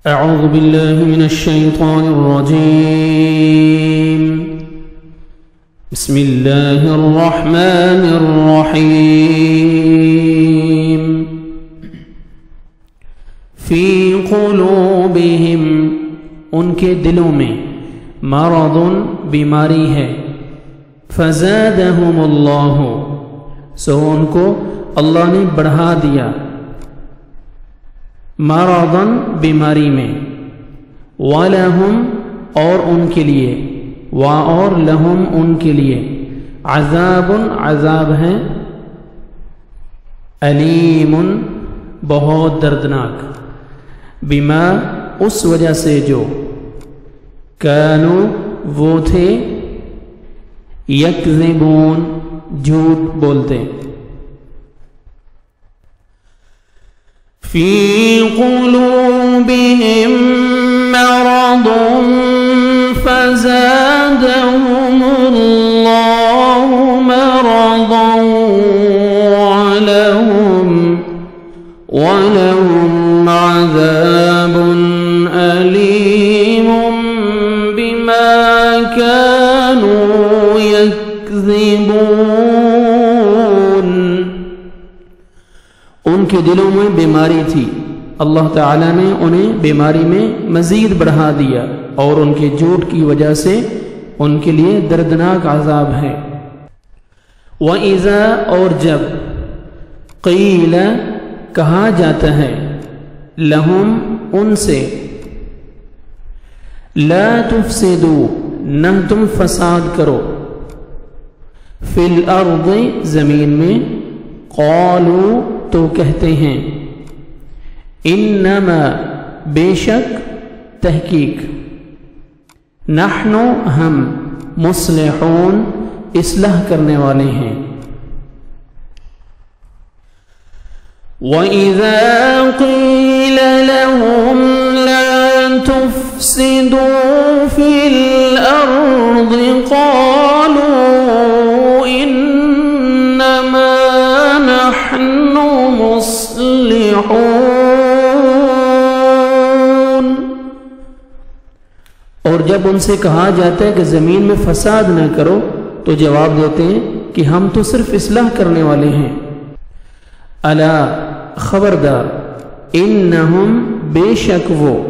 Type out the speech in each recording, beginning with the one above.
أعوذ بالله من الشيطان الرجيم. بسم الله الرحمن الرحيم. في قلوبهم ان کے دلوں میں مرض بیماری ہے، فزادهم اللہ سو ان کو اللہ نے بڑھا دیا، مرضاً بیماری میں، وَلَهُمْ اور ان کے لیے، اور لہم ان کے لیے، عذاب عذاب ہے، علیم بہت دردناک، بما اس وجہ سے جو، کانوا وہ تھے، یکذبون جھوٹ بولتے، فی قلوبہم مرض فزادهم اللہ مرضا ولہم عذاب علیم بما كانوا یکذبون۔ ان کے دلوں میں بیماری تھی، اللہ تعالیٰ نے انہیں بیماری میں مزید بڑھا دیا، اور ان کے جھوٹ کی وجہ سے ان کے لیے دردناک عذاب ہے۔ وَإِذَا اور جب، قِيلَ کہا جاتا ہے، لَهُمْ ان سے، لَا تُفْسِدُوا نہ تم فساد کرو، فِي الْأَرْضِ زمین میں، قَالُوا تو کہتے ہیں، انما بے شک تحقیق، نحن ہم، مصلحون اصلاح کرنے والے ہیں۔ وَإِذَا قِيلَ لَهُمْ لَا تُفْسِدُوا فِي الْأَرْضِ قَالُوا إِنَّمَا نَحْنُ مُصْلِحُونَ۔ اور جب ان سے کہا جاتا ہے کہ زمین میں فساد نہ کرو، تو جواب دیتے ہیں کہ ہم تو صرف اصلاح کرنے والے ہیں۔ الا خبردار، انہم بے شک وہ،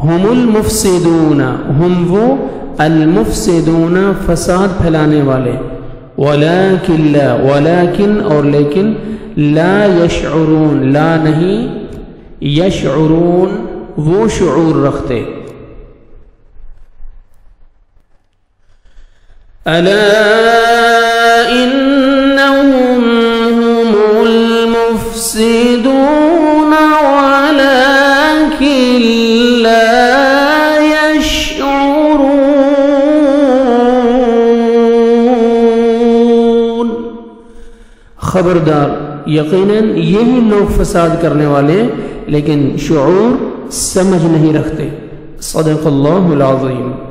ہم المفسدون ہم وہ، المفسدون فساد پھیلانے والے، ولیکن لا ولیکن اور لیکن، لا یشعرون لا نہیں، یشعرون وہ شعور رکھتے۔ الا انہم هم المفسدون ولكن لا يشعرون۔ خبردار، یقیناً یہی لوگ فساد کرنے والے، لیکن شعور سمجھ نہیں رکھتے۔ صدق اللہ العظیم۔